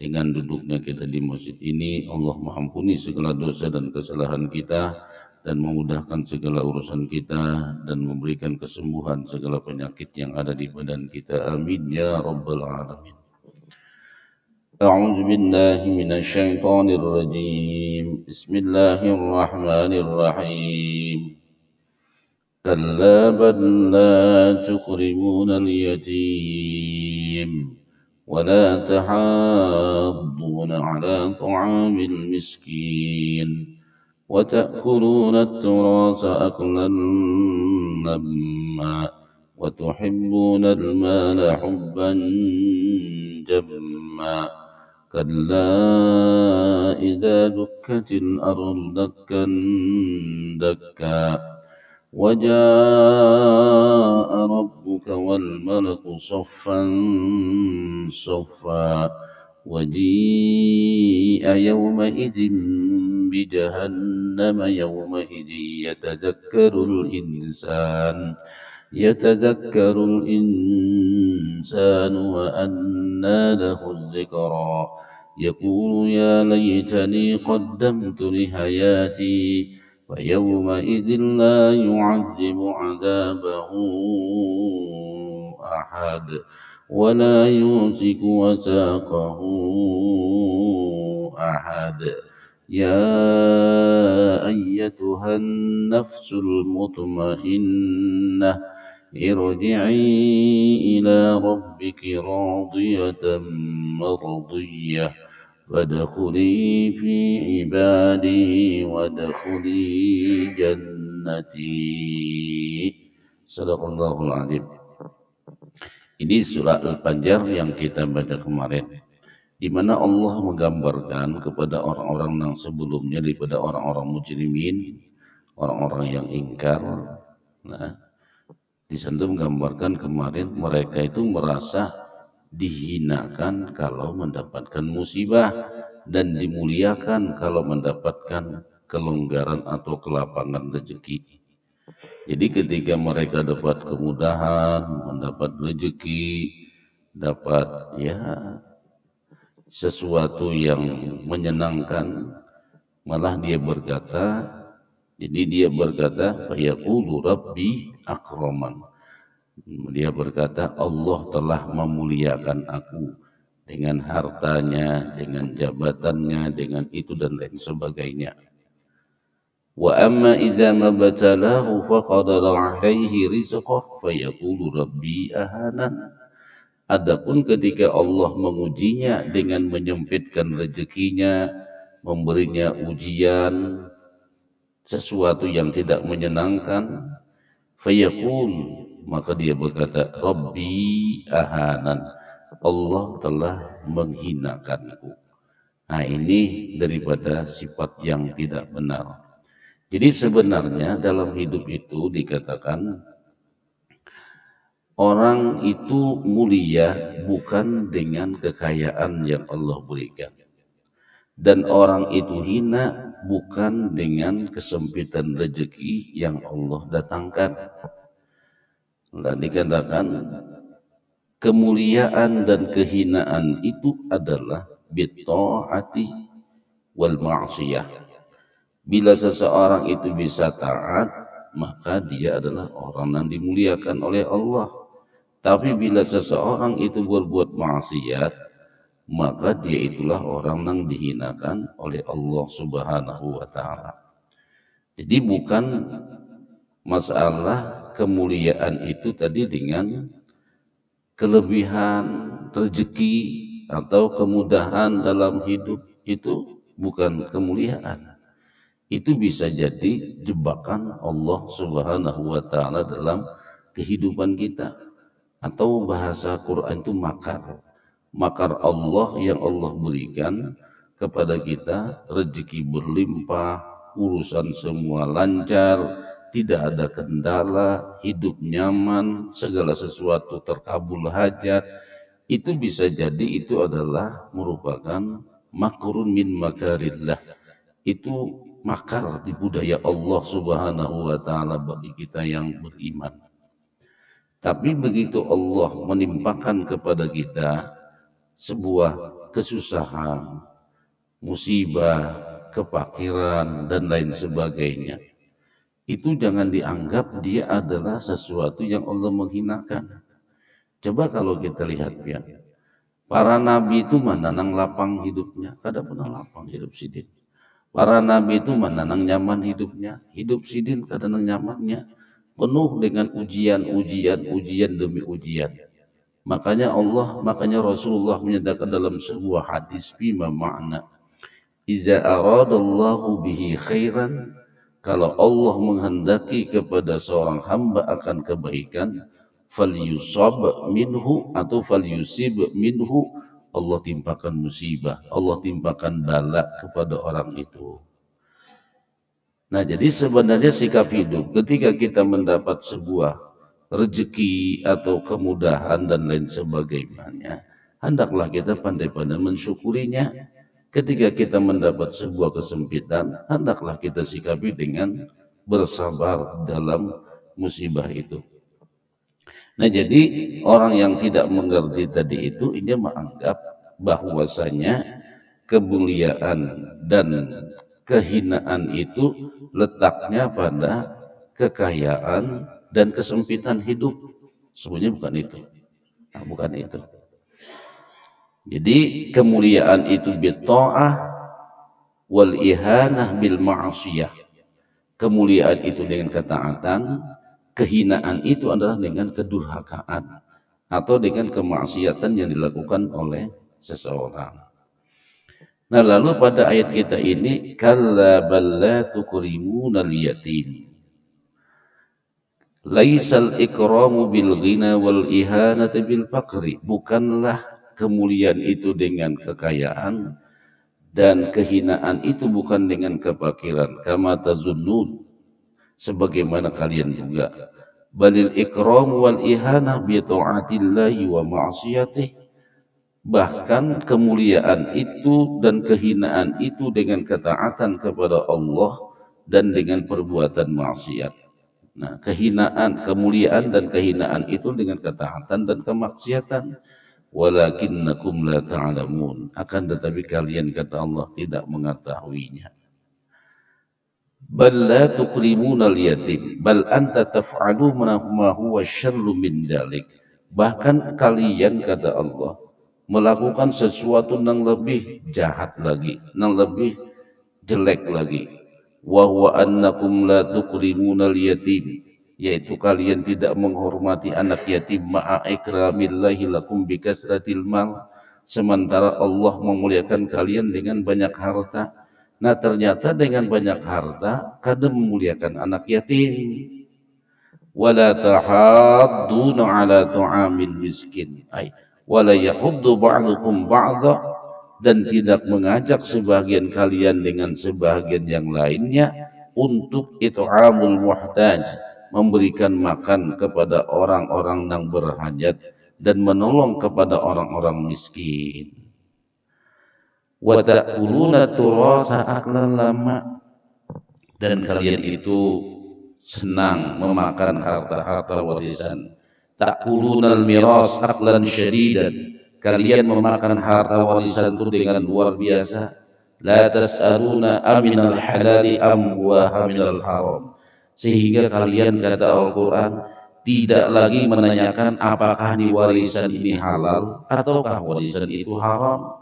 Dengan duduknya kita di masjid ini, Allah mengampuni segala dosa dan kesalahan kita dan memudahkan segala urusan kita dan memberikan kesembuhan segala penyakit yang ada di badan kita. Amin ya rabbal alamin. A'udzu billahi minasyaitonir rajim. Bismillahirrahmanirrahim. كلا بل لا تكرمون اليتيم ولا تحاضون على طعام المسكين وتأكلون التراث أكلا لما وتحبون المال حبا جما كلا إذا دكت الأرض دكا دكا وجاء ربك والملك صفا صفا وجيء يومئذ بجهنم يومئذ يتذكر الإنسان وأنى له الذكرى يقول يا ليتني قدمت لحياتي فيومئذ لا يعذب عذابه أحد ولا يوثق وثاقه أحد يا أيتها النفس المطمئنة ارجعي إلى ربك راضية مرضية فادخلي في عبادي وادخلي جنتي. Sadaqallahul Azim. Ini surah Al-Fajr yang kita baca kemarin, di mana Allah menggambarkan kepada orang-orang yang sebelumnya daripada orang-orang mujrimin, orang-orang yang ingkar. Nah, di sana menggambarkan kemarin mereka itu merasa dihinakan kalau mendapatkan musibah dan dimuliakan kalau mendapatkan kelonggaran atau kelapangan rezeki. Jadi ketika mereka dapat kemudahan, mendapat rezeki, dapat sesuatu yang menyenangkan, malah dia berkata, fayaqulu rabbi akraman. Dia berkata, Allah telah memuliakan aku dengan hartanya, dengan jabatannya, dengan itu dan lain sebagainya. Wa amma idza mabtalahu faqadara alaihi rizqah fayaqulu rabbi ahanan. Adapun ketika Allah mengujinya dengan menyempitkan rezekinya, memberinya ujian, sesuatu yang tidak menyenangkan, fayaqul, maka dia berkata, Rabbi ahanan, Allah telah menghinakanku. Nah, ini daripada sifat yang tidak benar. Jadi sebenarnya dalam hidup itu dikatakan orang itu mulia bukan dengan kekayaan yang Allah berikan, dan orang itu hina bukan dengan kesempitan rezeki yang Allah datangkan. Dan dikatakan kemuliaan dan kehinaan itu adalah bitta'ati wal ma'siyah. Bila seseorang itu bisa taat, maka dia adalah orang yang dimuliakan oleh Allah. Tapi bila seseorang itu berbuat maksiat, maka dia itulah orang yang dihinakan oleh Allah Subhanahu wa ta'ala. Jadi bukan masalah kemuliaan itu tadi dengan kelebihan rezeki atau kemudahan dalam hidup, itu bukan kemuliaan. Itu bisa jadi jebakan Allah Subhanahu wa ta'ala dalam kehidupan kita, atau bahasa Quran itu makar. Makar Allah yang Allah berikan kepada kita, rezeki berlimpah, urusan semua lancar, tidak ada kendala, hidup nyaman, segala sesuatu terkabul hajat. Itu bisa jadi itu adalah merupakan makrun min makarillah. Itu makar di budaya Allah Subhanahu wa ta'ala bagi kita yang beriman. Tapi begitu Allah menimpakan kepada kita sebuah kesusahan, musibah, kefakiran, dan lain sebagainya, itu jangan dianggap dia adalah sesuatu yang Allah menghinakan. Coba kalau kita lihat ya, para nabi itu menanang lapang hidupnya, kada pernah lapang hidup sidin. Para nabi itu menanang nyaman hidupnya, hidup sidin kada nyamannya, penuh dengan ujian demi ujian. Makanya Rasulullah menyatakan dalam sebuah hadis bima makna, Iza aradallahu bihi khairan, kalau Allah menghendaki kepada seorang hamba akan kebaikan, falyusab minhu atau falyusib minhu, Allah timpakan musibah, Allah timpakan bala kepada orang itu. Nah, jadi sebenarnya sikap hidup ketika kita mendapat sebuah rezeki atau kemudahan dan lain sebagainya, hendaklah kita pandai-pandai mensyukurinya. Ketika kita mendapat sebuah kesempitan, hendaklah kita sikapi dengan bersabar dalam musibah itu. Nah, jadi orang yang tidak mengerti tadi itu, dia menganggap bahwasanya kemuliaan dan kehinaan itu letaknya pada kekayaan dan kesempitan hidup. Sebenarnya bukan itu. Nah, bukan itu. Jadi kemuliaan itu bitta'ah wal ihanah bil ma'asiyah. Kemuliaan itu dengan ketaatan, kehinaan itu adalah dengan kedurhakaan atau dengan kemaksiatan yang dilakukan oleh seseorang. Nah, lalu pada ayat kita ini, kalla bal la tukrimunal yatim. Laisal ikramu bil ghina wal ihanati bil faqri. Bukanlah kemuliaan itu dengan kekayaan dan kehinaan itu bukan dengan kefakiran. Kama tazunnun, sebagaimana kalian juga. Balil ikramu wal ihanah bi ta'atillahi wa ma'siyatih. Bahkan kemuliaan itu dan kehinaan itu dengan ketaatan kepada Allah dan dengan perbuatan maksiat. Nah, kemuliaan dan kehinaan itu dengan ketaatan dan kemaksiatan. Walakinnakum la ta'lamun. Akan tetapi kalian, kata Allah, tidak mengetahuinya. Bal la tukrimuna al-yatim, bal anta taf'aluna ma huwa syarru min dalik. Bahkan kalian, kata Allah, melakukan sesuatu yang lebih jahat lagi, yang lebih jelek lagi. Wa huwa annakum la tukrimuna al-yatim, yaitu kalian tidak menghormati anak yatim ma'a ikramillahi lakum bi kasratil mal, sementara Allah memuliakan kalian dengan banyak harta. Nah, ternyata dengan banyak harta kadang memuliakan anak yatim. Wala tahadduna ala tu'amil miskin, wala yahuddu ba'dukum ba'dha, dan tidak mengajak sebagian kalian dengan sebagian yang lainnya untuk it'amul muhtaj, memberikan makan kepada orang-orang yang berhajat dan menolong kepada orang-orang miskin. Wa ta'kuluna turasa aklan lama, dan kalian itu senang memakan harta-harta warisan. Ta'kulunal miras aklan syadidan, kalian memakan harta warisan itu dengan luar biasa. La tas'aluna aminal halali am huwa minal haram, sehingga kalian, kata Al-Quran, tidak lagi menanyakan apakah di warisan ini halal ataukah warisan itu haram.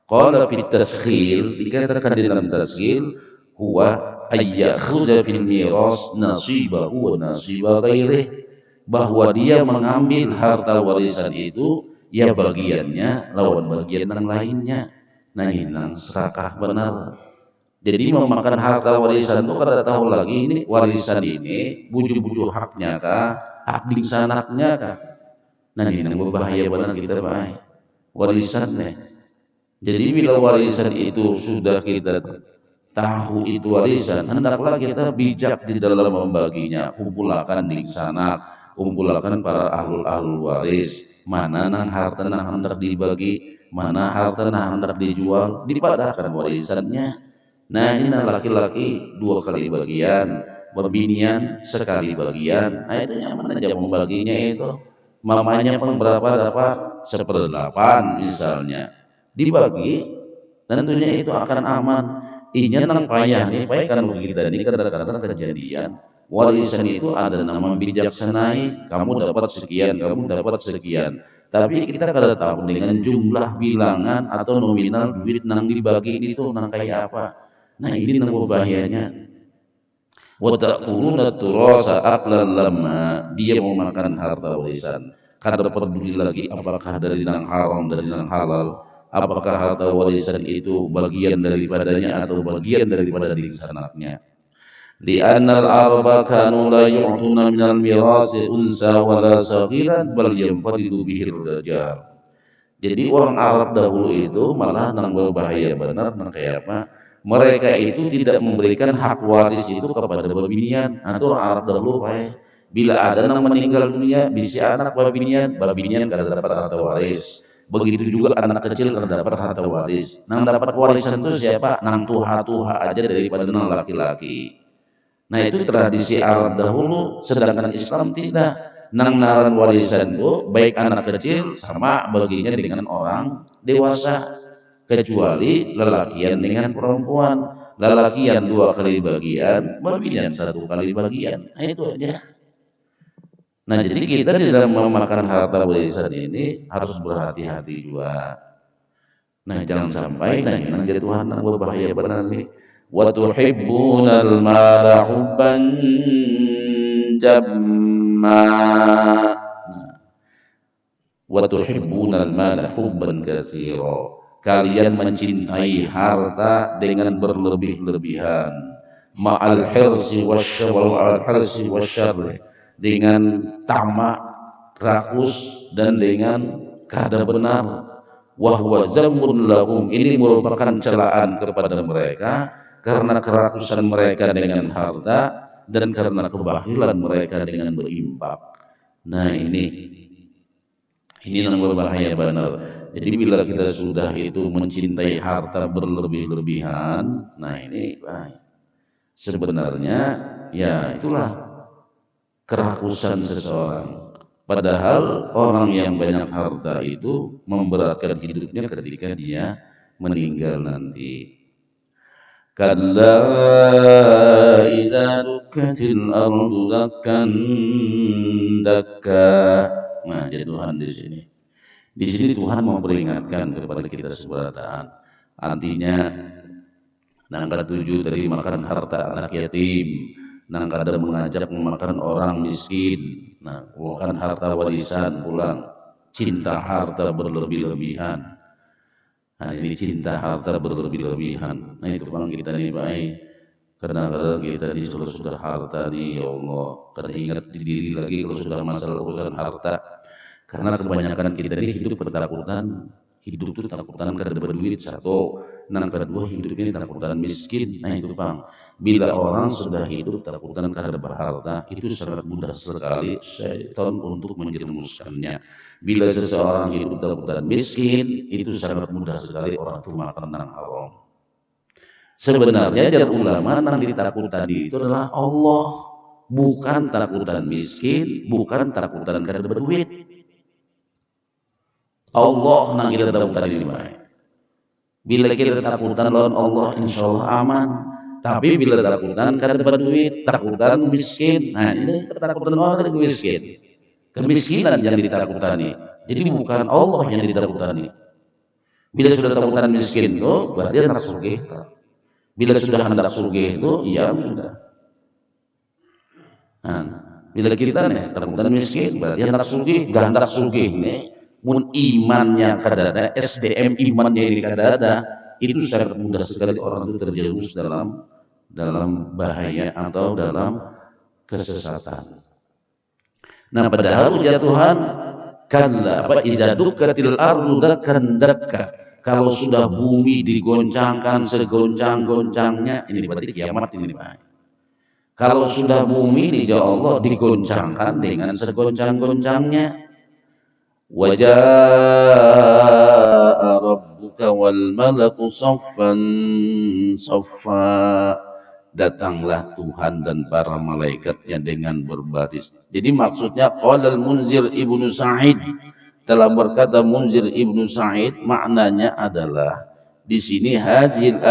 Qala fit taskhil, dikatakan di dalam taskhil, huwa ayyakhudha fil miras nasibahu wa nasiba ghairih, bahwa dia mengambil harta warisan itu ya bagiannya lawan bagian yang lainnya. Nah, ini serakah benar. Jadi memakan harta warisan itu kada tahu lagi ini warisan ini buju-buju haknya kah, hak ding sanaknya kah. Nah, ini berbahaya benar kita baik warisan nih. Jadi bila warisan itu sudah kita tahu itu warisan, hendaklah kita bijak di dalam membaginya. Kumpulkan di sanak, kumpulkan para ahlul waris, mana nang harta nang hendak dibagi, mana harta nang hendak dijual, dipadahkan warisannya. Nah, ini laki-laki 2 kali bagian, berbinian sekali bagian. Nah, itu nyaman aja membaginya itu. Mamanya pun berapa dapat 1/8 misalnya. dibagi, tentunya itu akan aman. Inya nang payah nih, payah kan kita ini kadang-kadang kejadian warisan itu ada nama bijaksanai, kamu dapat sekian, kamu dapat sekian. Tapi kita kada tahu dengan jumlah bilangan atau nominal duit nang dibagi itu nang kayak apa. Nah ini nang bahayanya. Wa ta'kuluna turasa aklan lama, dia mau makan harta warisan. Kada peduli lagi apakah dari nang haram dari nang halal, apakah harta warisan itu bagian daripadanya atau bagian daripada diri anaknya. Li'anna al-araba kanu la yu'tuna minal mirasi unsa wala saghiran bal yanfaridu bihi ar-rajal. Jadi orang Arab dahulu itu malah nang berbahaya benar nang kayak apa? Mereka itu tidak memberikan hak waris itu kepada babinian. Atau orang Arab dahulu bila ada nang meninggal dunia bisa anak babinian kada dapat harta waris. Begitu juga anak kecil kada dapat harta waris. Nang dapat warisan itu siapa? Nang tuha-tuha aja daripada nang laki-laki. Nah itu tradisi Arab dahulu, sedangkan Islam tidak. Nang naran warisan itu baik anak kecil sama baginya dengan orang dewasa, kecuali lelakian dengan perempuan. Lelakian 2 kali bagian, babinian 1 kali bagian. Nah itu aja. Nah jadi kita di dalam memakan harta warisan ini harus berhati-hati juga. Nah jangan sampai nang jatuhan nang berbahaya benar nih. Wa tuhibbunal mala hubban jamma. Wa tuhibbunal mala hubban katsira. Kalian mencintai harta dengan berlebih-lebihan. Ma'al hirsi wasyarri, dengan tamak, rakus dan dengan kada benar. Wahwa zamun lahum, ini merupakan celaan kepada mereka karena kerakusan mereka dengan harta dan karena kebahilan mereka dengan berinfak. Nah ini yang berbahaya benar. Jadi bila kita sudah itu mencintai harta berlebih-lebihan, nah ini sebenarnya ya itulah kerakusan seseorang. Padahal orang yang banyak harta itu memberatkan hidupnya ketika dia meninggal nanti. Kalla idza dukkatil ardu dakkan dakka. Nah, jadi Tuhan di sini. Di sini Tuhan mau peringatkan kepada kita seberataan. Artinya nang ketujuh tadi makan harta anak yatim, nang kada mengajak memakan orang miskin. Nah, makan harta warisan pulang, cinta harta berlebih-lebihan. Nah, ini cinta harta berlebih-lebihan. Nah, itu bang kita nih baik. Kadang-kadang kita di sudah harta nih, ya Allah. Kadang ingat diri lagi kalau sudah masalah urusan harta. Karena kebanyakan kita ini hidup ketakutan. Hidup itu takutan kada berduit satu. Nang kedua hidup ini takutan miskin. Nah itu bang, bila orang sudah hidup takutan kada berharta, itu sangat mudah sekali syaitan untuk menjerumuskannya. Bila seseorang hidup takutan miskin, itu sangat mudah sekali orang itu makan nang haram. Sebenarnya jar ulama nang ditakutan itu adalah Allah, bukan takutan miskin, bukan takutan kada berduit. Allah nang kita takutan ini baik. Bila kita takutan lawan Allah, insya Allah aman. Tapi bila takutan kada dapat duit, takutan miskin. Nah ini ketakutan orang dari miskin. Kemiskinan yang ditakutani. Jadi bukan Allah yang ditakutani. Bila sudah takutan miskin itu, berarti hendak sugih. Bila sudah hendak sugih itu, iya sudah. Nah, bila kita nih takutan miskin, berarti hendak sugih, gak hendak sugih nih. Mun imannya kadada, SDM imannya ini kadada, itu sangat mudah sekali orang itu terjerumus dalam bahaya atau dalam kesesatan. Nah padahal ya Tuhan, kalla apa idza dukkatil ardu dakkan dakka. Kalau sudah bumi digoncangkan segoncang-goncangnya, ini berarti kiamat ini Pak. Kalau sudah bumi ya Allah digoncangkan dengan segoncang-goncangnya, wajaa rabbuka wal malaku saffan saffa, datanglah Tuhan dan para malaikatnya dengan berbaris. Jadi maksudnya qala al-Munzir Ibnu Sa'id, Telah berkata Munzir Ibnu Sa'id, maknanya adalah di sini hadhil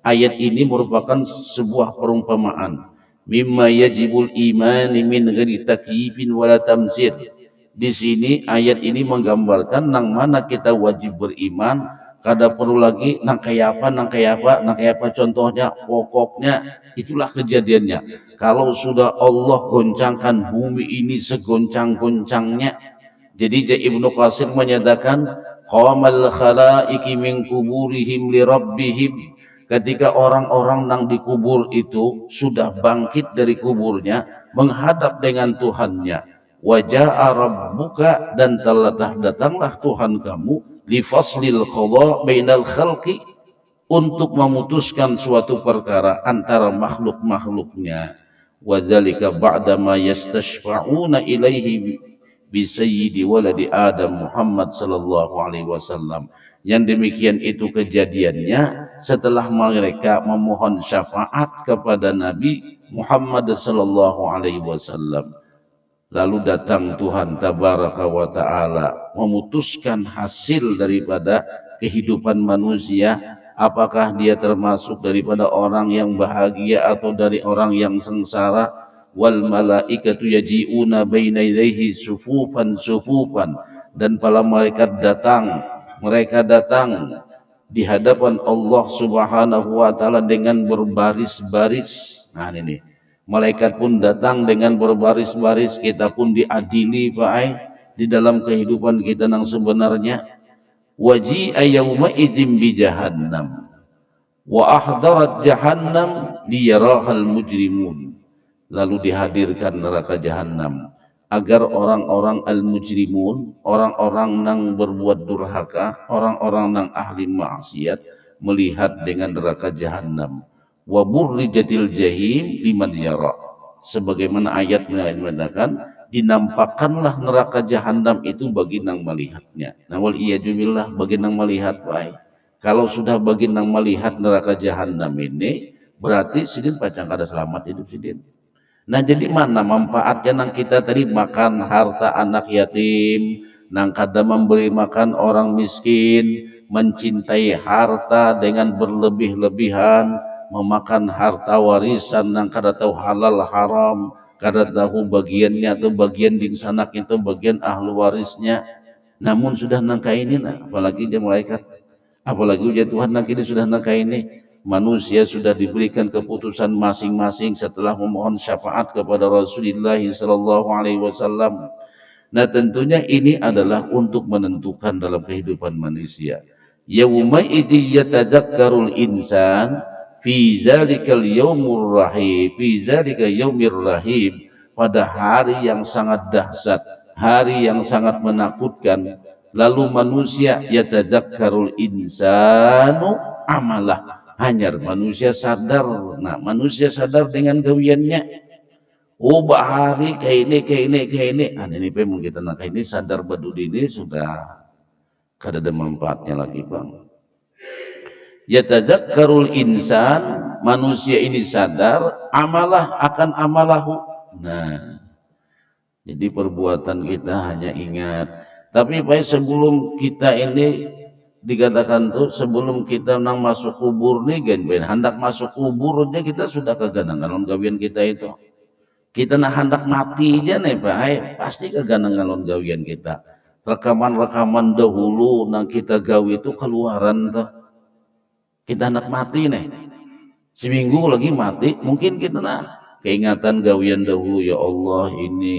ayat ini merupakan sebuah perumpamaan mimma yajibul imani min ghairi takyifin wala tamsil. Di sini ayat ini menggambarkan nang mana kita wajib beriman, kada perlu lagi nang kayak apa contohnya, pokoknya itulah kejadiannya. Kalau sudah Allah goncangkan bumi ini segoncang-goncangnya, jadi Ibnu Qasir menyatakan qamal khalaiki min kuburihim li rabbihim, ketika orang-orang yang dikubur itu sudah bangkit dari kuburnya menghadap dengan Tuhannya. Waja'a rabbuka, dan telah datanglah Tuhan kamu, li faslil qada bainal khalqi, untuk memutuskan suatu perkara antara makhluk-makhluknya. Wadzalika ba'da ma yastashfa'una ilaihi bi sayyidi waladi Adam Muhammad sallallahu alaihi wasallam. Yang demikian itu kejadiannya setelah mereka memohon syafaat kepada Nabi Muhammad sallallahu alaihi wasallam. Lalu datang Tuhan tabaraka wa taala memutuskan hasil daripada kehidupan manusia, apakah dia termasuk daripada orang yang bahagia atau dari orang yang sengsara. Wal malaikatu yaji'una baina yadayhi sufufan sufufan, dan para malaikat mereka datang di hadapan Allah Subhanahu wa taala dengan berbaris-baris. Nah ini malaikat pun datang dengan berbaris-baris, kita pun diadili Pak di dalam kehidupan kita yang sebenarnya. Waji'a yawma idzin bi jahannam wa ahdarat jahannam liyarahal mujrimun. Lalu dihadirkan neraka jahanam agar orang-orang al-mujrimun, orang-orang yang berbuat durhaka, orang-orang yang ahli maksiat melihat dengan neraka jahanam. Wa burrijatil jahim liman yara, sebagaimana ayat mengatakan dinampakkanlah neraka jahanam itu bagi yang melihatnya. Nah wal iyadzubillah, bagi yang melihat baik. Kalau sudah bagi yang melihat neraka jahanam ini, berarti sidin pacang kada selamat hidup sidin. Nah jadi mana manfaatnya nang kita tadi makan harta anak yatim, nang kada memberi makan orang miskin, mencintai harta dengan berlebih-lebihan, memakan harta warisan nang kada tahu halal haram, kada tahu bagiannya atau bagian di sanak itu bagian ahli warisnya. Namun sudah nangka ini, nah, apalagi dia malaikat, apalagi ujian Tuhan nang kini sudah nangka ini. Manusia sudah diberikan keputusan masing-masing setelah memohon syafaat kepada Rasulullah sallallahu alaihi wasallam. Nah tentunya ini adalah untuk menentukan dalam kehidupan manusia. Yauma idzi yatadzakkarul insan fi zalikal yaumur rahim, fi zalika yaumir rahim, pada hari yang sangat dahsyat, hari yang sangat menakutkan. Lalu manusia yatadzakkarul insanu amalah, hanyar manusia sadar. Nah manusia sadar dengan gawiannya. Oh bahari kayak ini. Nah ini memang kita nak ini sadar badudi ini sudah kada ada manfaatnya lagi bang. Yatadzakkarul insan, manusia ini sadar amalah akan amalahu. Nah jadi perbuatan kita hanya ingat. Tapi Pak sebelum kita ini dikatakan tuh, sebelum kita nang masuk kubur nih gen hendak masuk kuburnya kita sudah keganangan gawian kita itu. Kita nak hendak mati aja nih Pak, pasti keganangan gawian kita. Rekaman-rekaman dahulu nang kita gawi itu keluaran tuh. Kita hendak mati nih, seminggu lagi mati, mungkin kita nak keingatan gawian dahulu, ya Allah ini.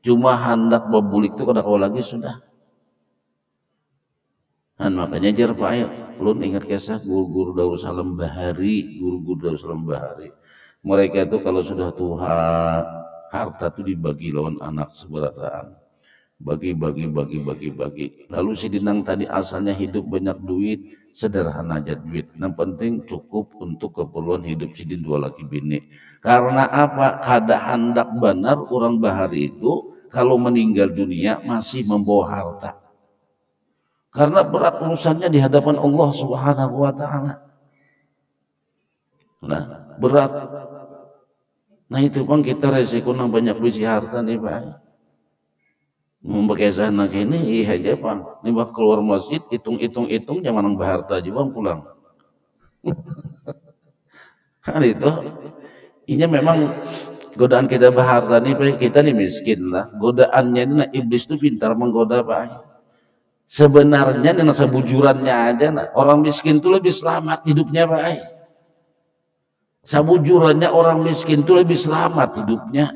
Cuma hendak berbulik itu kada kau lagi sudah. Dan makanya jar Pak ayo, ulun ingat kisah guru-guru Darussalam Bahari, Mereka itu kalau sudah Tuhan, harta itu dibagi lawan anak seberataan. Bagi. Lalu si Dinang tadi asalnya hidup banyak duit, sederhana aja duit. Yang penting cukup untuk keperluan hidup si Din dua laki bini. Karena apa? Kada hendak benar orang Bahari itu kalau meninggal dunia masih membawa harta. Karena berat urusannya di hadapan Allah Subhanahu wa taala. Nah, berat. Nah itu Bang, kita resiko nang banyak bisi harta nih Pak. Membekesan nak ini iya aja pak. Nih keluar masjid hitung jangan berharta juga pulang. Kan itu. Ini memang godaan kita berharta nih pak. Kita nih miskin lah. Godaannya ini nah, iblis tuh pintar menggoda pak. Sebenarnya dengan sebujurannya aja nah, orang miskin tuh lebih selamat hidupnya pak. Sebujurannya orang miskin tuh lebih selamat hidupnya.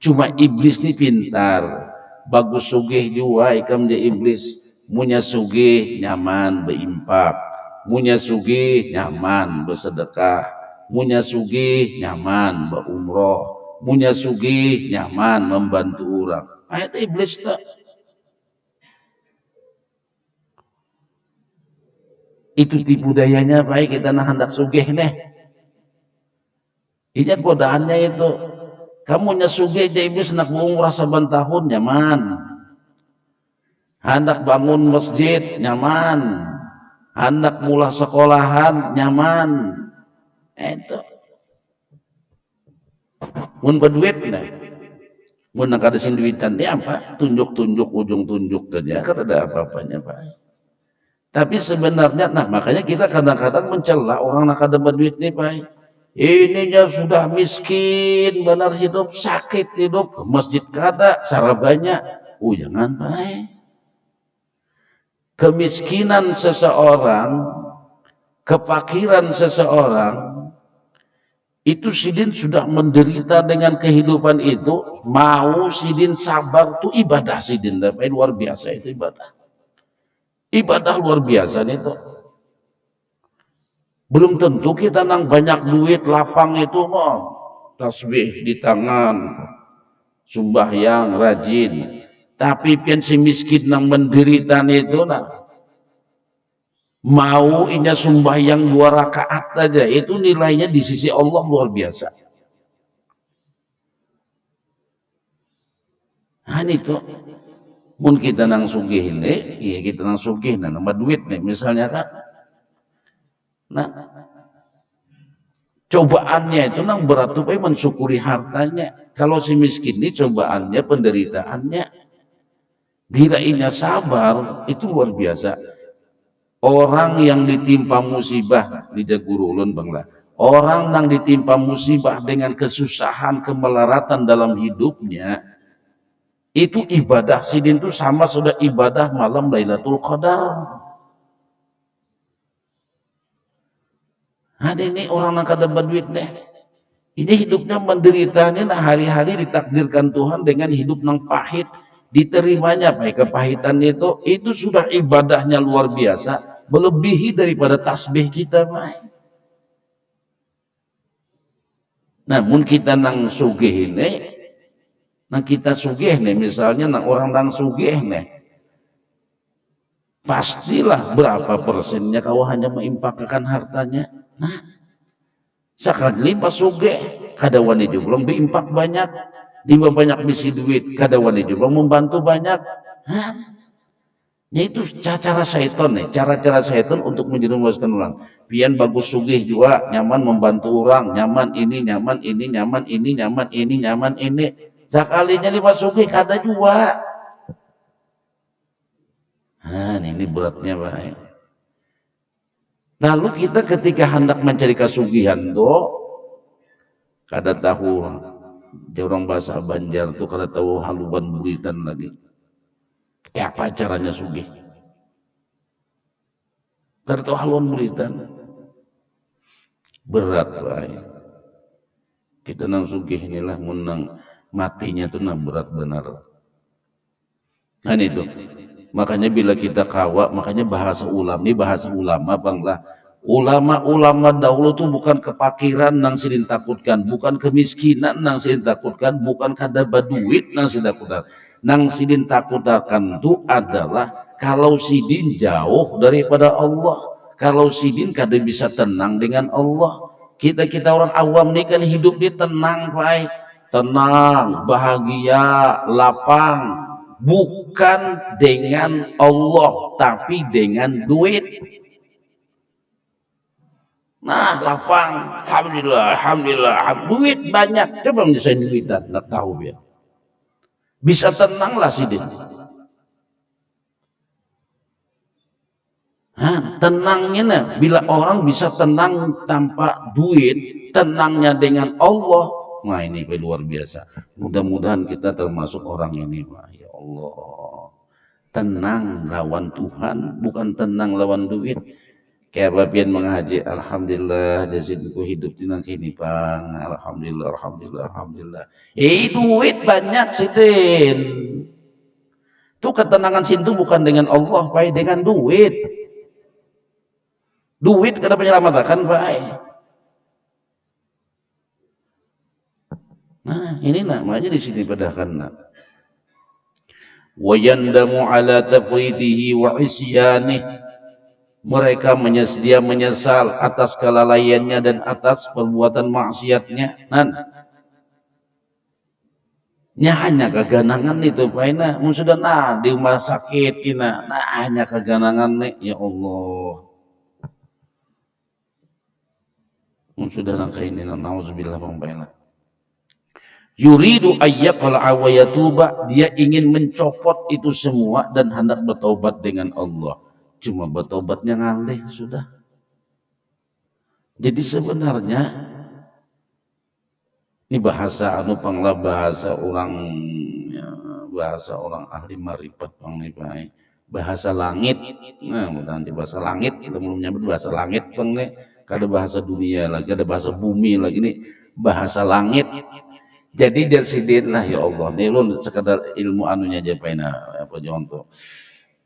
Cuma iblis nih pintar. Bagus sugih juga ikam dia iblis. Munya sugih nyaman berimpak. Munya sugih nyaman bersedekah. Munya sugih nyaman berumroh. Munya sugih nyaman membantu orang. Ayat iblis tak. Itu tipu dayanya baik kita nak hendak sugih nih. Ini godaannya itu. Kamu nyesugih aja iblis nak umrah saban tahun nyaman. Hendak bangun masjid nyaman. Hendak mula sekolahan nyaman. Itu. Mun berduit nah. Mun nak ada duitan dia apa? Tunjuk-tunjuk ujung tunjuk saja. Kan ada apa-apanya Pak. Tapi sebenarnya nah makanya kita kadang-kadang mencela orang nak ada berduit nih Pak. Ininya sudah miskin, benar hidup, sakit hidup, masjid kada, sarabanya. Jangan baik. Kemiskinan seseorang, kefakiran seseorang, itu sidin sudah menderita dengan kehidupan itu, mau sidin sabar, itu ibadah sidin, tapi luar biasa itu ibadah. Ibadah luar biasa itu. Belum tentu kita nang banyak duit lapang itu mau tasbih di tangan, sembahyang rajin. Tapi pian si miskin nang menderita itu nah mau inya sembahyang 2 rakaat aja itu nilainya di sisi Allah luar biasa. Nah itu mun kita nang sugih ini, iya kita nang sugih nah nambah duit nih misalnya kan. Nah, cobaannya itu nang berat tuh mensyukuri hartanya. Kalau si miskin ini cobaannya, penderitaannya. Bila inya sabar, itu luar biasa. Orang yang ditimpa musibah, di guru ulun banglah. Orang yang ditimpa musibah dengan kesusahan, kemelaratan dalam hidupnya, itu ibadah sidin itu sama sudah ibadah malam Lailatul Qadar. Ada ini orang yang kada berduit deh. Ini hidupnya menderita ini nah hari-hari ditakdirkan Tuhan dengan hidup nang pahit, diterimanya baik kepahitan itu sudah ibadahnya luar biasa, melebihi daripada tasbih kita baik. Namun kita nang sugih ini, nang kita sugih nih misalnya nang orang nang sugih nih, pastilah berapa persennya kau hanya mengimpakkan hartanya. Nah, sekali pas sugih kada wani jublong beimpak banyak, dimba banyak bisi duit kada wani jublong membantu banyak. Hah? Ya itu cara syaitan nih, cara-cara syaitan untuk menjerumuskan orang. Pian bagus sugih juga, nyaman membantu orang, nyaman ini, nyaman ini, nyaman ini, nyaman ini, nyaman ini. Sekalinya lima sugih kada juga. Nah, ini beratnya baik. Lalu kita ketika hendak mencari kesugihan tuh kada tahu orang bahasa Banjar tuh kada tahu haluan buritan lagi. Apa caranya sugih? Kada tahu haluan buritan. Berat baik. Kita nang sugih inilah menang matinya tuh nang berat benar. Nah itu. Makanya bila kita kawa, makanya bahasa ulama banglah. Ulama-ulama dahulu tuh bukan kepakiran nang sidin takutkan, bukan kemiskinan nang sidin takutkan, bukan kada baduit nang sidin takutkan. Nang sidin takutkan itu adalah kalau sidin jauh daripada Allah, kalau sidin kada bisa tenang dengan Allah. Kita orang awam nih kan hidup dia tenang, baik, tenang, bahagia, lapang. Bukan dengan Allah, tapi dengan duit. Nah, lapang, alhamdulillah, duit banyak. Coba misalnya duitan, nggak tahu ya. Bisa tenang lah sidin. Tenangnya nah, bila orang bisa tenang tanpa duit, tenangnya dengan Allah, nah ini luar biasa. Mudah-mudahan kita termasuk orang ini, Pak. Ya Allah, tenang lawan Tuhan, bukan tenang lawan duit. Kayak bapian mengaji, alhamdulillah jazidku hidup di sini, Bang. Alhamdulillah, alhamdulillah, alhamdulillah. Duit banyak sitin. Tuh ketenangan situ bukan dengan Allah, Pak, dengan duit. Duit kada penyelamatan, Pak. Nah, ini namanya di sini pedahkan nak. Wa yandamu ala tafridihi wa isyanih. Mereka dia menyesal atas kelalaiannya dan atas perbuatan maksiatnya. Hanya keganangan itu, Pak. Sudah di rumah sakit kina. Hanya keganangan nih, ya Allah. Sudah nangka ini, nauzubillah, Bang Pak. Yuridu ayyaqal awayatuba, dia ingin mencopot itu semua dan hendak bertobat dengan Allah. Cuma bertobatnya ngalih sudah. Jadi sebenarnya ini bahasa panglah bahasa orang ya, bahasa orang ahli marifat Bang nih, bahasa langit. Nah, nanti bahasa langit kita belum nyebut bahasa langit Bang nih. Kada bahasa dunia lagi, ada bahasa bumi lagi, ini bahasa langit. Jadi dari sini lah ya Allah, nih lu sekadar ilmu anunya aja apa contoh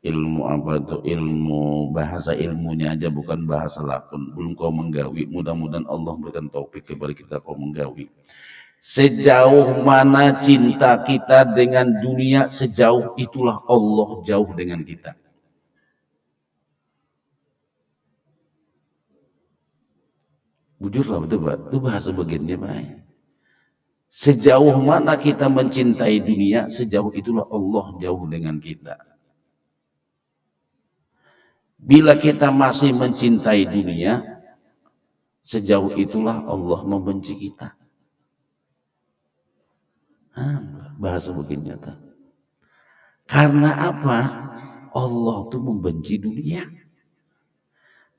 ilmu apa itu, ilmu bahasa ilmunya aja, bukan bahasa lakon, belum kau menggawi. Mudah-mudahan Allah berikan taufik kepada kita kau menggawi. Sejauh mana cinta kita dengan dunia, sejauh itulah Allah jauh dengan kita. Bujurlah betul, Pak. Itu bahasa bagiannya, Pak. Sejauh mana kita mencintai dunia, sejauh itulah Allah jauh dengan kita. Bila kita masih mencintai dunia, sejauh itulah Allah membenci kita. Bahasa begini nyata. Karena apa? Allah itu membenci dunia.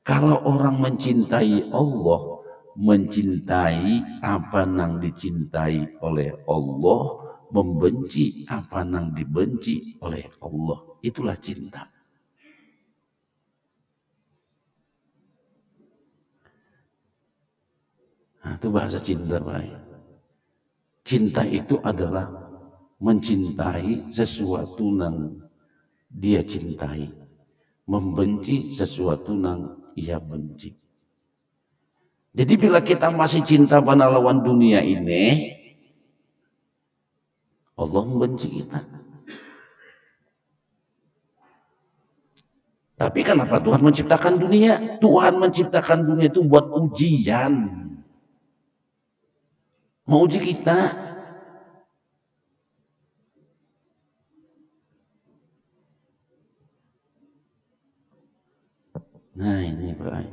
Kalau orang mencintai Allah, mencintai apa yang dicintai oleh Allah, membenci apa yang dibenci oleh Allah. Itulah cinta. Itu bahasa cinta, Pak. Cinta itu adalah mencintai sesuatu yang dia cintai, membenci sesuatu yang ia benci. Jadi bila kita masih cinta pada lawan dunia ini, Allah membenci kita. Tapi kenapa Tuhan menciptakan dunia? Tuhan menciptakan dunia itu buat ujian. Mau uji kita. Nah ini Pak.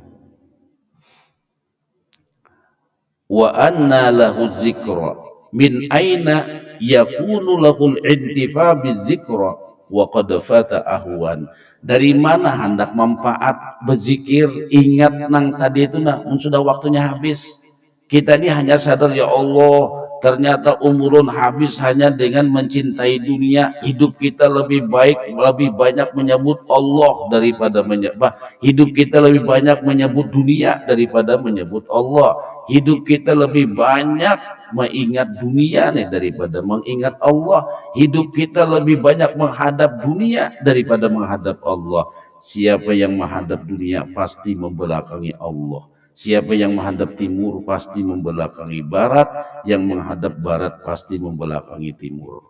Wa anna lahu dzikra min aina yakunu lahul intifa bidzikra wa qad fata ahwan. Dari mana hendak manfaat berzikir, ingat nang tadi itu sudah waktunya habis. Kita ini hanya sadar, ya Allah, ternyata umurun habis hanya dengan mencintai dunia. Hidup kita lebih baik, lebih banyak menyebut Allah daripada menyebut. Hidup kita lebih banyak menyebut dunia daripada menyebut Allah. Hidup kita lebih banyak mengingat dunia nih daripada mengingat Allah. Hidup kita lebih banyak menghadap dunia daripada menghadap Allah. Siapa yang menghadap dunia pasti membelakangi Allah. Siapa yang menghadap timur pasti membelakangi barat, yang menghadap barat pasti membelakangi timur.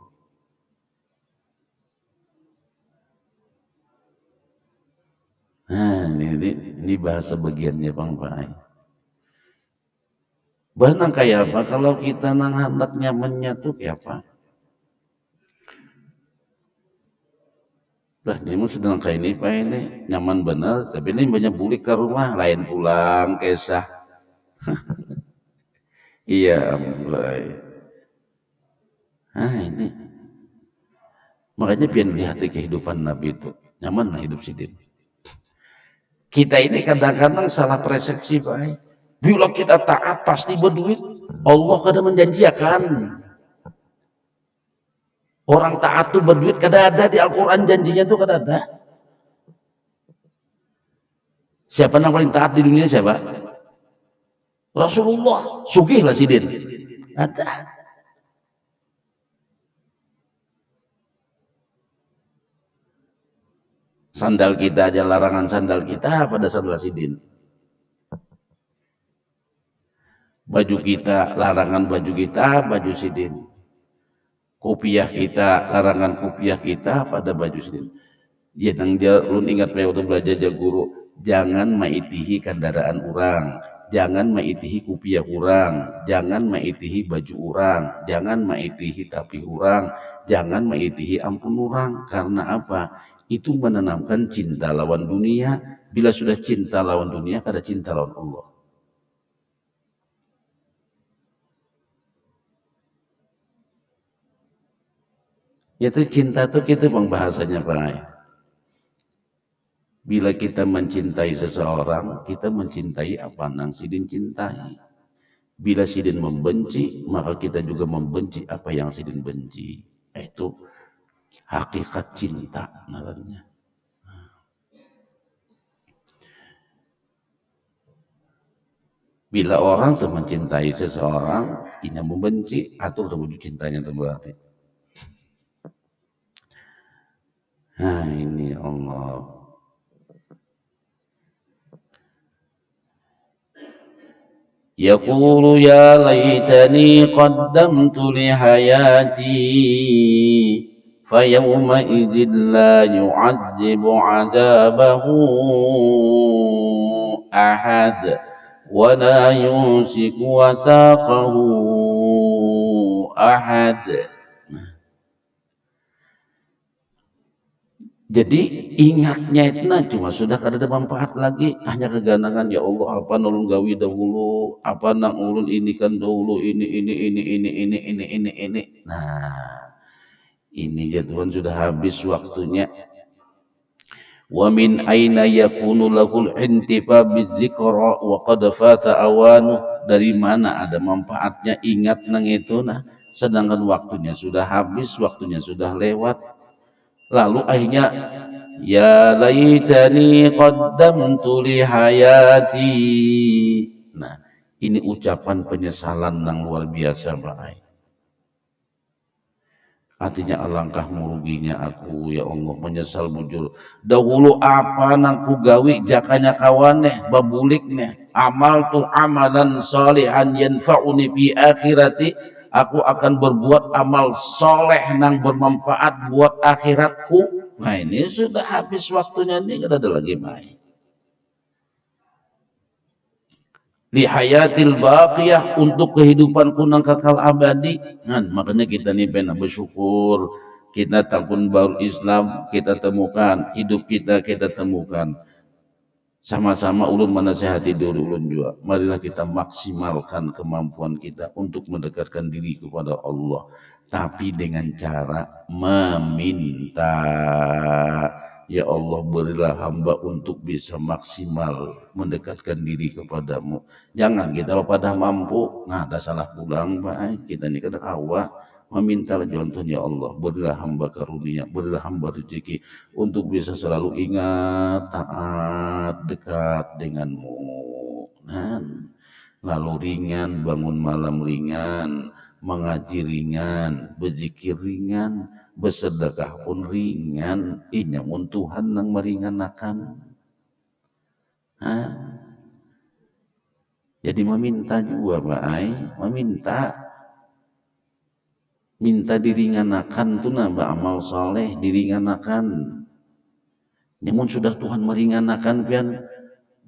Nah, ini bahasa bagiannya Bang Pak. Bahkan kayak apa? Kalau kita nang hendaknya menyatu kayak apa? Lah ini sedang kayak ini Pak, ini nyaman benar, tapi ini banyak bulik ke rumah, lain pulang kesah. Iya, mulai. Nah ini, makanya biar lihat kehidupan Nabi itu nyaman lah hidup sidin. Kita ini kadang-kadang salah persepsi, Pak. Bila kita taat pasti berduit. Allah kadang menjanjikan. Orang taat tuh berduit, kada ada di Al-Quran janjinya tuh kada ada. Siapa yang paling taat di dunia siapa? Rasulullah. Sugih lah sidin. Ada. Sandal kita aja larangan sandal kita pada sandal sidin. Baju kita larangan baju kita baju sidin. Kopiah kita larangan kopiah kita pada baju sidin. Ya nang dia ulun ingat waktu belajar dia guru, jangan maitihi kendaraan orang, jangan maitihi kopiah orang, jangan maitihi baju orang, jangan maitihi tapi orang, jangan maitihi ampun orang. Karena apa? Itu menanamkan cinta lawan dunia. Bila sudah cinta lawan dunia, kada cinta lawan Allah. Itu cinta tuh kita bang bahasanya baik. Bila kita mencintai seseorang, kita mencintai apa nang sidin cintai. Bila sidin membenci, maka kita juga membenci apa yang sidin benci. Itu hakikat cinta namanya. Bila orang tuh mencintai seseorang, ini membenci atau terwujud cintanya itu berarti. Nah ini Allah. Yaqulu ya laitani qaddamtu li hayati fayawma idzin la yu'adzibu 'adabahu ahad wa la yusiku wasaqahu ahad. Jadi ingatnya itu cuma sudah kada ada manfaat lagi, hanya keganangan ya Allah apa nulun gawi dahulu, apa nang ulun ini kan dahulu ini. Nah, ini ya Tuhan sudah habis waktunya. Wa min aina yakunu lahul intifa bidzikra wa qad fata awanu. Dari mana ada manfaatnya ingat nang itu nah, sedangkan waktunya sudah habis, waktunya sudah lewat. Lalu akhirnya ya laitani qaddamtu li hayati. Nah, ini ucapan penyesalan yang luar biasa, Pak. Artinya alangkah meruginya aku ya Allah, menyesal bujur. Dahulu apa nang ku gawi jakanya kawaneh babulikneh amal tu amalan salihan yanfa'uni fi akhirati. Aku akan berbuat amal soleh nang bermanfaat buat akhiratku. Nah ini sudah habis waktunya, ini tidak ada lagi main. Li hayatil baqiyah, untuk kehidupanku nang kekal abadi. Nah, makanya kita nih benar bersyukur. Kita tahun baru Islam kita temukan, hidup kita temukan. Sama-sama ulun menasihati diri ulun juga. Marilah kita maksimalkan kemampuan kita untuk mendekatkan diri kepada Allah. Tapi dengan cara meminta. Ya Allah, berilah hamba untuk bisa maksimal mendekatkan diri kepadamu. Jangan kita pada mampu. Nah, ada salah pulang, Pak. Kita ini kada kawa. Memintalah contohnya Allah, berilah hamba karunia, berilah hamba rezeki untuk bisa selalu ingat, taat, dekat denganmu. Nah, lalu ringan, bangun malam ringan, mengaji ringan, berzikir ringan, bersedekah pun ringan. Inyamun Tuhan yang meringankan. Nah, jadi meminta juga, Pak Ai, minta diringanakan tuh nambah amal soleh diringanakan. Namun sudah Tuhan meringankan pian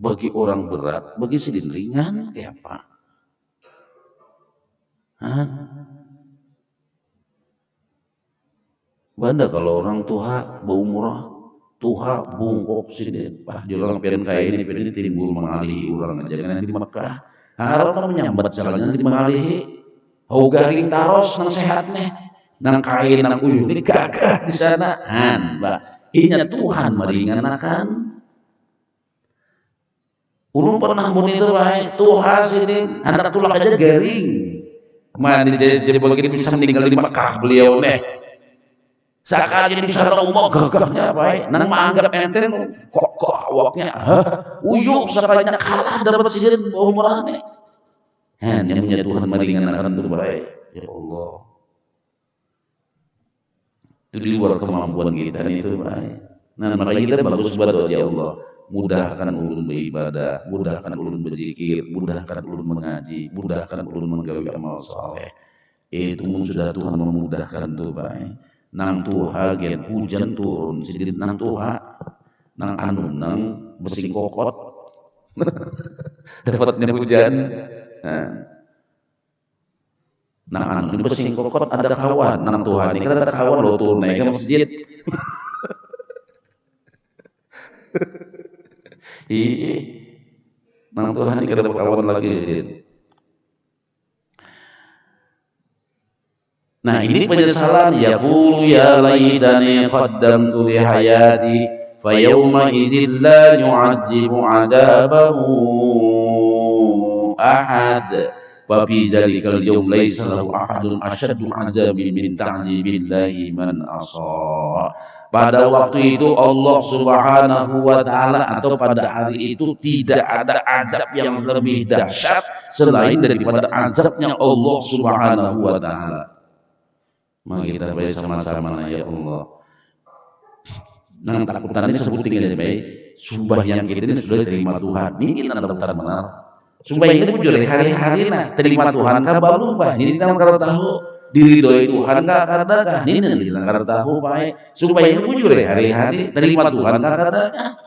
bagi orang berat, bagi sidin ringan kayak apa? Banda kalau orang tua berumrah, tuha bungkok sidin, jualan pian kayak ini pian ini timbul mengalih orang aja kan di Mekah. Harap menyambat jalannya di mengalih. Hau garing taros nang sehatnya, nang kain nang uyuh ini gagah di sana. Mbak, inya Tuhan meringankan. Ulun pernah mun itu baik Tuhan sini anak tulah aja garing. Mandi jadi begini bisa meninggal di Mekah beliau nih. Sakali di sana umum gagahnya baik. Nang menganggap enten kok awaknya. Uyuk sakalinya kalah dapat presiden umurane. Hanya punya Tuhan meringankan itu baik. Ya Allah. Itu di luar kemampuan kita itu baik. Nah makanya kita bagus berdoa ya Allah. Mudahkan ulun beribadah, mudahkan ulun berzikir, mudahkan ulun mengaji, mudahkan ulun menggawe amal saleh. Itu mun sudah Tuhan memudahkan tuh baik. Nang Tuhan gen hujan turun sedikit nang Tuhan nang anu nang bersing kokot dapatnya hujan. Nang anu bersing kokot ada kawan nang Tuhan ini kan ada kawan lo turun naik ke masjid. Nang Tuhan ini kada kawan lagi. Nah ini penyesalan yaqulu ya laitani qaddamtu li hayati fa yawma idzil la yu'adzibu 'adabahu ahad wa fi dzalikal yawm laysa lahu ahadun ashaddu 'adzabi min ta'dzibillahi man asa. Pada waktu itu Allah Subhanahu wa taala atau pada hari itu tidak ada azab yang lebih dahsyat selain daripada azabnya Allah Subhanahu wa taala. Mari kita baik sama-sama ya Allah. Nang takutan ini sebutin ya baik. Sumpah yang kita ini sudah terima Tuhan. Ini nang takutan benar. Sumpah ini pun dari hari-hari nah terima Tuhan kabar lupa. Ini nang kalau tahu diridhoi Tuhan ka kadakah ini nang kalau tahu baik. Sumpah ini pun dari hari-hari terima Tuhan ka kadakah.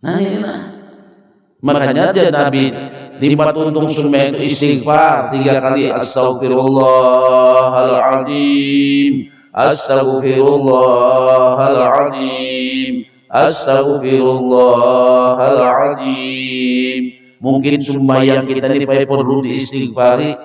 Nah ini nah. Makanya dia Nabi lipat untung semua itu istighfar 3 kali astaghfirullahaladzim astaghfirullahaladzim astaghfirullahaladzim. Mungkin sembahyang kita ini perlu diistighfari.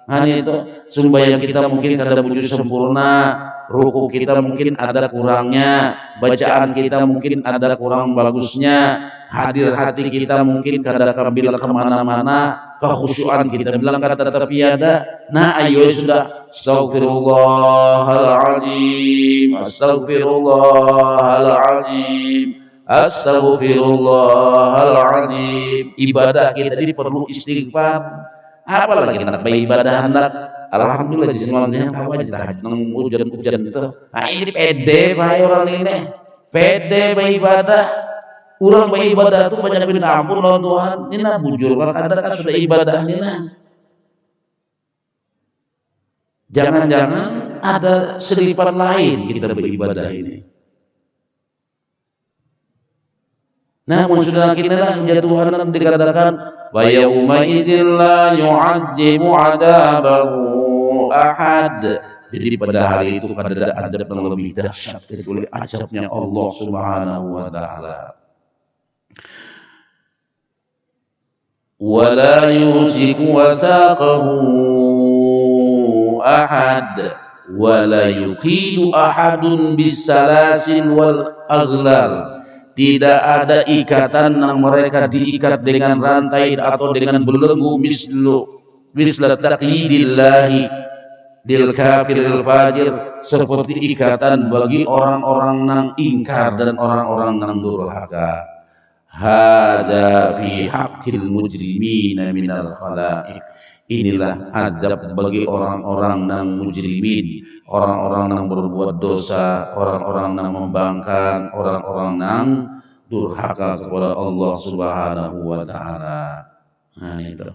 Hanya itu sembahyang kita mungkin kada wujud sempurna, ruku kita mungkin ada kurangnya, bacaan kita mungkin ada kurang bagusnya, hadir hati kita mungkin kada kabila kemana-mana, kekhusyuan kita bilang kata tetapi ada. Nah ayo sudah astaghfirullahaladzim astaghfirullahaladzim astaghfirullahaladzim. Ibadah kita ini perlu istighfar. Apalagi anak bayi ibadah anak alhamdulillah di semuanya tahu aja tahajud nang hujan-hujan itu. Nah ini pede bayi orang ini pede bayi ibadah. Orang bayi ibadah itu banyak minta ampun lawan Tuhan. Ini nah bujur kalau kadang sudah ibadah ini nah. Jangan-jangan ada selipan lain kita beribadah ini. Nah, sudah kita lah menjadi Tuhan dan dikatakan wa yauma idzil la yu'adzibu 'adabahu ahad. Jadi pada hari itu ada azab yang lebih dahsyat dari azabnya Allah Subhanahu wa taala. Wa la yusiku wathaqahu ahad wa la yuqidu ahadun bis salasil wal aghlal. Tidak ada ikatan yang mereka diikat dengan rantai atau dengan belenggu misla taqyidillahi lil kafiril fajir, seperti ikatan bagi orang-orang yang ingkar dan orang-orang yang durhaka. Hada fi haqqil mujrimina minal khalaiq. Inilah azab bagi orang-orang yang mujrimin, orang-orang yang berbuat dosa, orang-orang yang membangkang, orang-orang yang durhaka kepada Allah Subhanahu wa taala. Nah itu.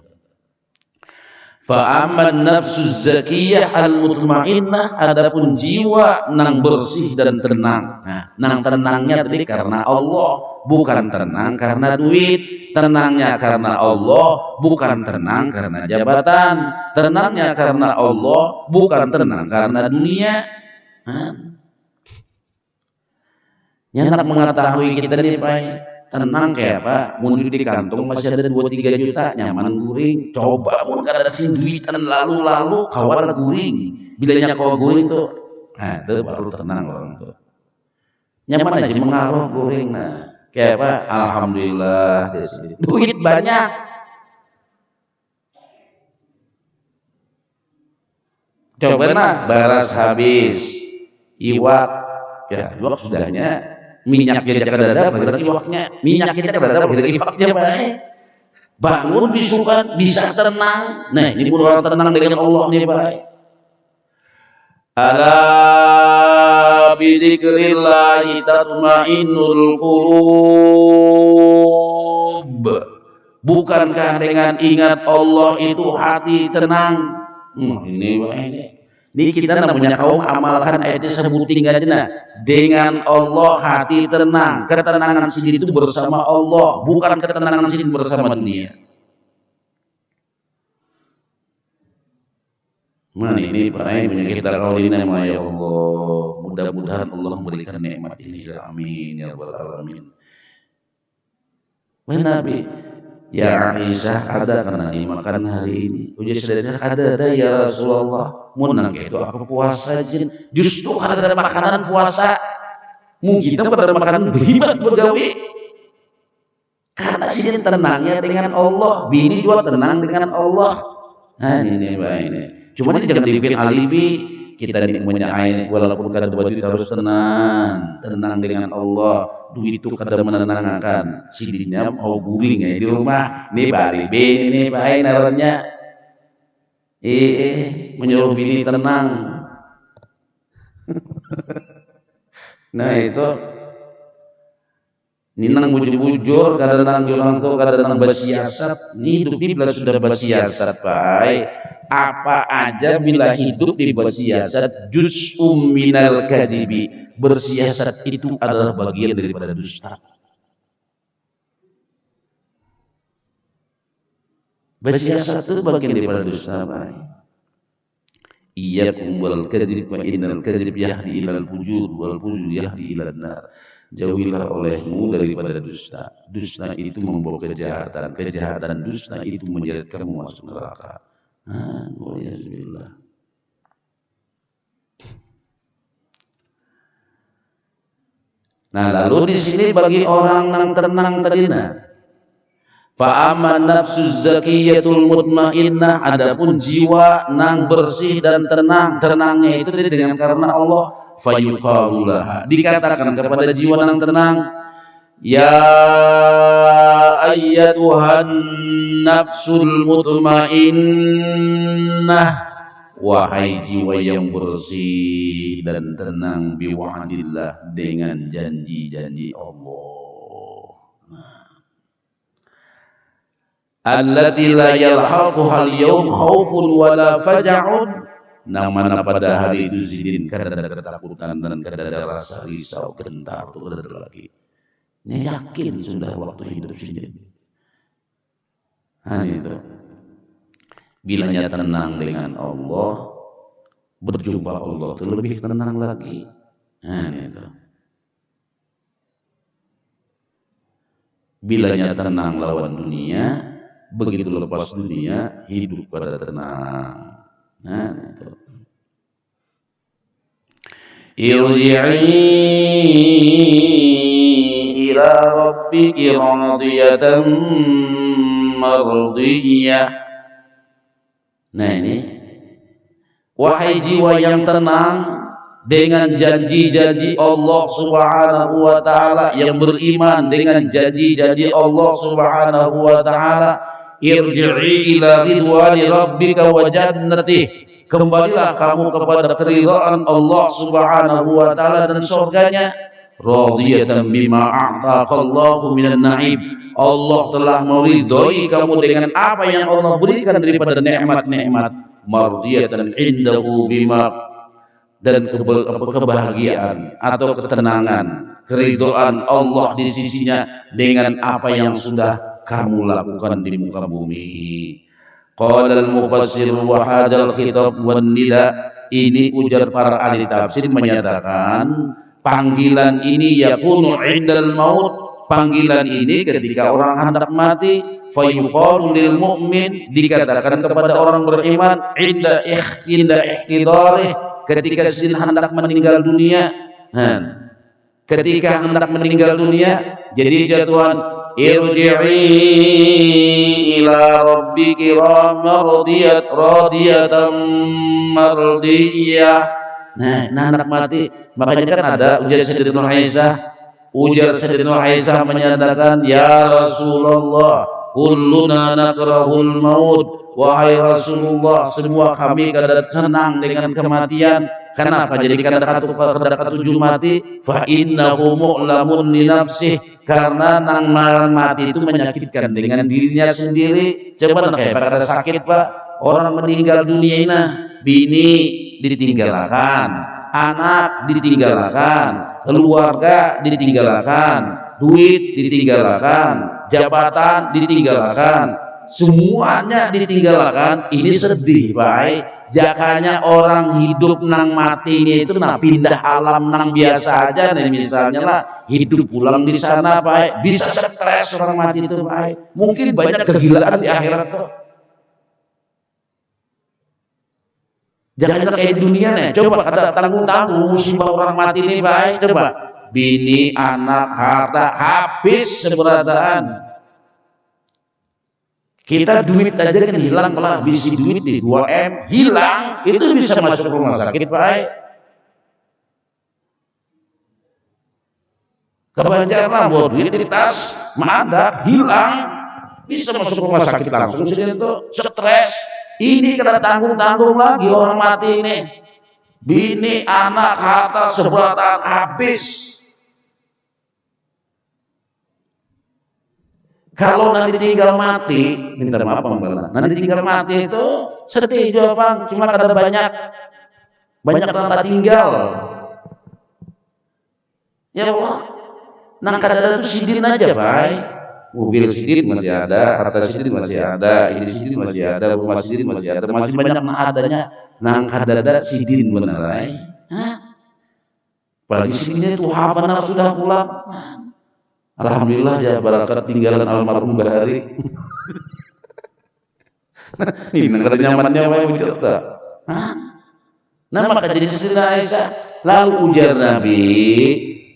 Fa amman nafsuz zakiyah al-mutmainnah, adapun jiwa nang bersih dan tenang. Nah, nang tenangnya tadi karena Allah, bukan tenang karena duit. Tenangnya karena Allah, bukan tenang karena jabatan. Tenangnya karena Allah, bukan tenang karena dunia. Yang nak mengetahui kita ini baik. Tenang kayak apa? Mun di kantong masih ada 2-3 juta, nyaman guring. Coba mun kada ada duitan lalu kawal guring. Bilanya kau guring tuh, nah itu baru tenang orang tuh. Nyaman aja mengaruh guring. Nah Kayak apa? Alhamdulillah, duit banyak. Coba baras habis, iwak, ya iwak sudahnya, minyaknya kada ada, berarti iwaknya, minyaknya kada ada, berarti iwaknya baik. Bangun bisukan, bisa tenang. Nah, ini pun orang tenang dengan Allah nih baik. Ala bidzikrillahi tatma'innul qulub. Bukankah dengan ingat Allah itu hati tenang? Ini kita namanya kaum amalkan ayatnya sebutin aja nah. Dengan Allah hati tenang. Ketenangan sendiri itu bersama Allah, bukan ketenangan sendiri bersama dunia. Mana ini Pak punya kita kalau ini nama ya Allah. Mudah-mudahan Allah memberikan nikmat ini. Amin ya rabbal alamin. Nabi ya Aisyah ada karena dimakan hari ini. Uji sadarnya ada ya Rasulullah. Munang itu aku puasa jin. Justru ada makanan puasa. Mungkin kita pada makanan berhemat bergawe. Karena sini tenangnya dengan Allah. Bini juga tenang dengan Allah. Nah ini Pak ini. Cuma ini jangan dibikin alibi. Kita ini punya air walaupun kada duit harus tenang dengan Allah. Duit itu kada menenangkan. Sidiknya mau guling ya di rumah. Nih balik ini Pak naranya. Menyuruh bini tenang. Nah itu ninang bujur-bujur, kadang-kadang jualan tuh, kadang-kadang bersiasat. Ini hidup bila sudah bersiasat Pak. Apa aja bila hidup di bersiasat, juz'um minal kadhibi. Bersiasat itu adalah bagian daripada dusta. Bersiasat itu bagian daripada dusta Pak. Iyyakum wal kadhib fa innal kadhib yahdi ilal fujur wal fujur yahdi ilan nar. Jauhilah olehmu daripada dusta. Dusta itu membawa kejahatan. Kejahatan dusta itu menyeret kamu masuk neraka. Alhamdulillah. Nah, lalu di sini bagi orang yang tenang terina. Fa'amman nafsuz zakiyatul mutmainnah, adapun jiwa nang bersih dan tenang. Tenangnya itu dengan karena Allah. Fayuqalulah, dikatakan kepada jiwa nang tenang, ya ayyatuhan nafsul mutmainnah, wahai jiwa yang bersih dan tenang, biwa'dillah, dengan janji-janji Allah. Allati la yalhaquhal yawm khaufun wala faja'un, nang mana pada hari itu zidin kada ada ketakutan dan kada ada rasa risau gentar itu kada ada lagi. Ini yakin sudah waktu hidup sini. Nah itu. Bilanya tenang dengan Allah, berjumpa Allah itu lebih tenang lagi. Nah itu. Bilanya tenang lawan dunia, begitu lepas dunia hidup pada tenang. Nah itu. Irji'i ila rabbiki radiyatan mardiyah. Nah ini, wahai jiwa yang tenang dengan janji-janji Allah Subhanahu wa taala, yang beriman dengan janji-janji Allah Subhanahu wa taala, irji'i ila ridwani rabbika wa jannatih. Kembalilah kamu kepada keridhaan Allah Subhanahu wa taala dan surganya. Radiyatan bima a'taqallahu minan na'im. Allah telah meridhoi kamu dengan apa yang Allah berikan daripada nikmat-nikmat. Mardiyatan indahu bima, dan kebahagiaan atau ketenangan, keridhaan Allah di sisinya dengan apa yang sudah kamu lakukan di muka bumi. Qala al-mufassir wa hadzal khitab wan nida, ini ujar para ahli tafsir menyatakan panggilan ini yakunu indal maut, panggilan ini ketika orang hendak mati, fayuqalu lil mu'min, dikatakan kepada orang beriman, inda ihtidarih, ketika sin hendak meninggal dunia. ketika hendak meninggal dunia. Jadi ya Tuhan, irji'i ila rabbiki radiyatan mardiyah. Nah, anak mati, makanya kan ada ujar Sayyidina Aisyah. Ujar Sayyidina Aisyah menyatakan, ya Rasulullah, kulluna nakrahul maut. Wahai Rasulullah, semua kami kadang senang dengan kematian. Kenapa? Jadi kadang tujuh mati, fa innahu mu'lamun li nafsih, karena nang mati itu menyakitkan dengan dirinya sendiri. Coba kayak pada sakit Pak, orang meninggal dunia ini, bini ditinggalkan, anak ditinggalkan, keluarga ditinggalkan, duit ditinggalkan, jabatan ditinggalkan, semuanya ditinggalkan. Ini sedih baik. Jakanya orang hidup nang matinya itu nah pindah alam nang biasa aja nih, misalnya lah hidup pulang di sana baik, bisa stres orang mati itu baik. Mungkin banyak kegilaan di akhirat tuh. Jangan kayak di dunia nih, coba ada tanggung-tanggung musibah orang mati ini baik, coba bini, anak, harta habis seberataan. Kita duit aja kan hilang, lah bisi duit di 2M hilang, itu bisa masuk rumah sakit baik. Kebanyakan lah buat duit di tas, mandak hilang, bisa masuk rumah sakit langsung. Sini itu stres. Ini kena tanggung-tanggung lagi orang mati ini. Bini, anak, harta, seberatan habis. Kalau nanti tinggal mati, minta maaf Bang, nanti tinggal mati itu sedih juga Bang, cuma ada banyak tempat tinggal. Ya Allah, nang kada itu sidin aja baik. Mobil sidin masih ada, harta sidin masih ada, ini sidin masih ada, rumah sidin masih ada, masih banyak nang adanya, nang kada ada sidin beneran. Apalagi sidinnya itu benar sudah pulang. Alhamdulillah ya, barakat tinggalan almarhum Bahari. Ini negara nyamannya apa ujar tak? Nah maka jadi Sayyidina Aisyah, lalu ujar Nabi,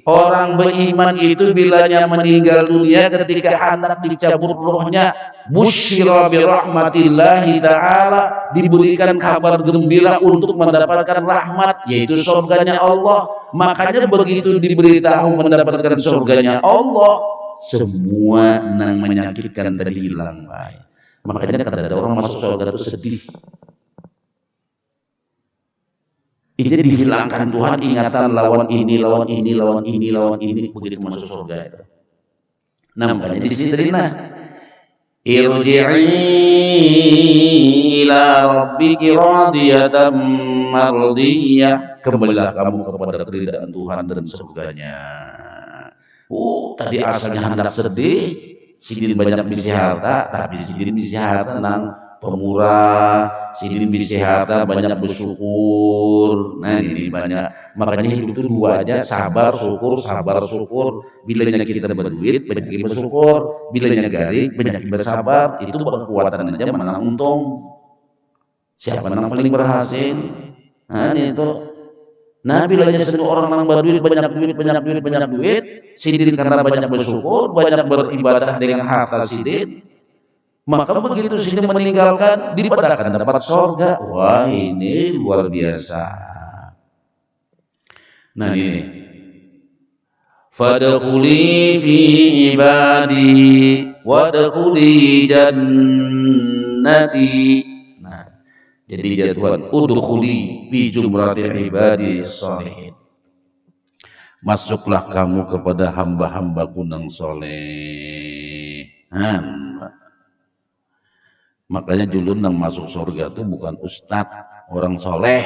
orang beriman itu bilanya meninggal dunia ketika hendak dicabut rohnya, busyira bi rahmatillahi ta'ala, diberikan kabar gembira untuk mendapatkan rahmat, yaitu surganya Allah. Makanya begitu diberitahu mendapatkan surganya Allah, semua yang menyakitkan tadi hilang baik. Makanya kada ada orang masuk surga itu sedih. Ini dihilangkan Tuhan ingatan lawan ini, lawan ini, lawan ini, lawan ini, begitu masuk surga itu. Nah makanya di sini terina, irji'i ila rabbiki radiyatan mardiyah, kembalilah kamu kepada keridaan Tuhan dan surganya. Tadi asalnya hendak sedih, sidin banyak bisi harta, tapi sidin bisi harta nang pemurah, sidin bisi harta banyak bersyukur. Nah ini banyak, makanya hidup itu dua aja, sabar syukur, sabar syukur. Bilanya kita berduit banyak bersyukur, bilanya garing banyak bersabar. Itu kekuatan aja menang untung. Siapa yang paling berhasil? Nah itu. Nah bilanya semua orang yang berduit banyak duit, sidin karena banyak bersyukur, banyak beribadah dengan harta sidin, maka begitu sidin meninggalkan dipadahkan dapat surga. Wah ini luar biasa. Nah ini, fadkhuli fi ibadi wadkhuli jannati. Jadi dia Tuhan, udkhuli fi jumratil ibadi sholihin. Masuklah kamu kepada hamba-hambaku yang soleh. Makanya dulu yang masuk surga itu bukan ustadz, orang soleh.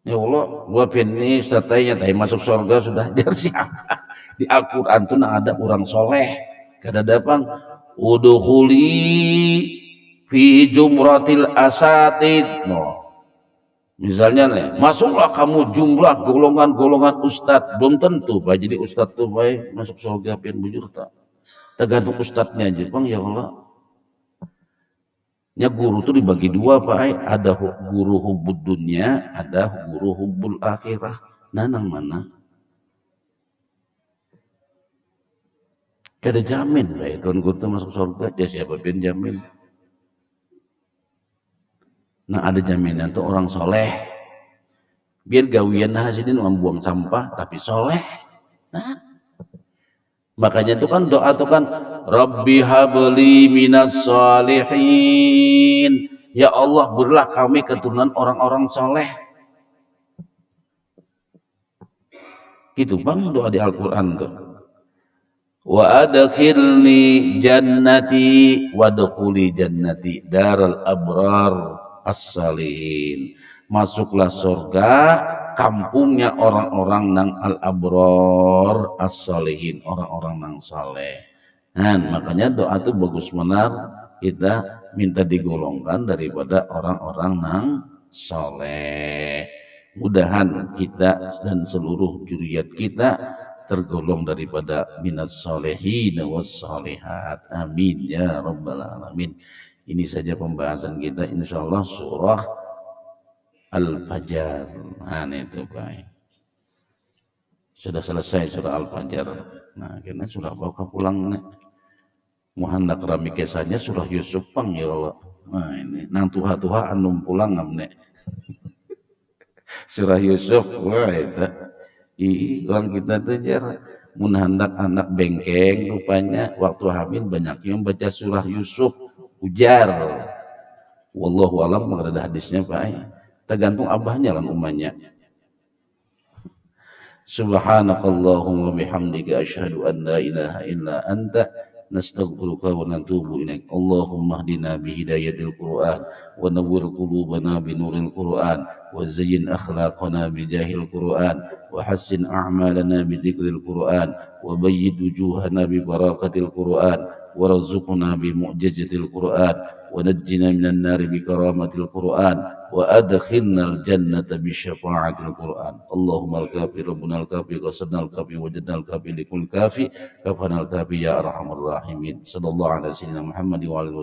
Ya Allah, gua ini ustadznya tadi masuk surga sudah jar siapa? Di Al-Quran itu ada orang soleh. Kada dapang udkhuli fi jumratil asatid. Misalnya nih, masuklah kamu jumlah golongan-golongan ustadz, belum tentu Pak. Jadi ustadz tuh baik masuk surga pian bujur tak. Tergantung ustadznya aja Bang, ya Allah. Ya guru itu dibagi dua Pak Ai. Ada guru hubbud dunia, ada guru hubbul akhirah. Nah, nang mana? Kada jamin Pak Ai. Tuan guru itu masuk surga, ya siapa pun jamin. Nah ada jaminan tuh orang soleh. Biar gawian hasilin membuang sampah, tapi soleh. Nah, makanya itu kan doa itu kan Rabbi habli minas solihin. Ya Allah berilah kami keturunan orang-orang soleh. Gitu bang doa di Al-Quran tuh. Wa adkhilni jannati wadkhuli jannati daral abrar as-salihin. Masuklah surga kampungnya orang-orang nang al-abrar as-salihin, orang-orang nang saleh. Nah, makanya doa itu bagus benar kita minta digolongkan daripada orang-orang nang saleh. Mudahan kita dan seluruh juriat kita tergolong daripada minas solehin was solehat. Amin ya rabbal alamin. Ini saja pembahasan kita, insyaallah surah Al-Fajr. Nah itu Pak. Sudah selesai surah Al-Fajr. Nah kena sudah bawa pulang nih. Muhandak rami kesanya surah Yusuf pang ya Allah. Nah ini nang tuha-tuha anum pulang ngamne. Surah Yusuf wah itu. Orang kita tuh jar mun hendak anak bengkeng rupanya waktu hamil banyak yang baca surah Yusuf ujar. Wallahu alam ada hadisnya Pak. Tergantung abahnya lan umanya. Subhanakallahumma bihamdika asyhadu an la ilaha illa anta nastaghfiruka wa natubu ilaik. Allahumma hdina bihidayatil Qur'an wa nawwir qulubana binuril Qur'an wa zayyin akhlaqana bijahil Qur'an wa hassin a'malana bidzikril Qur'an wa bayyid wujuhana bi barakatil Qur'an warzuqna bi mu'jizatil Qur'an wa najjina minan nari bi karamatil Qur'an wa adkhilnal jannata bi syafa'atil Qur'an. Allahumma al-kafi rabbuna al-kafi qasadna al-kafi wajadna al-kafi likul kafi kafanal kafi ya arhamar rahimin. Sallallahu alaihi wasallam Muhammad wa alihi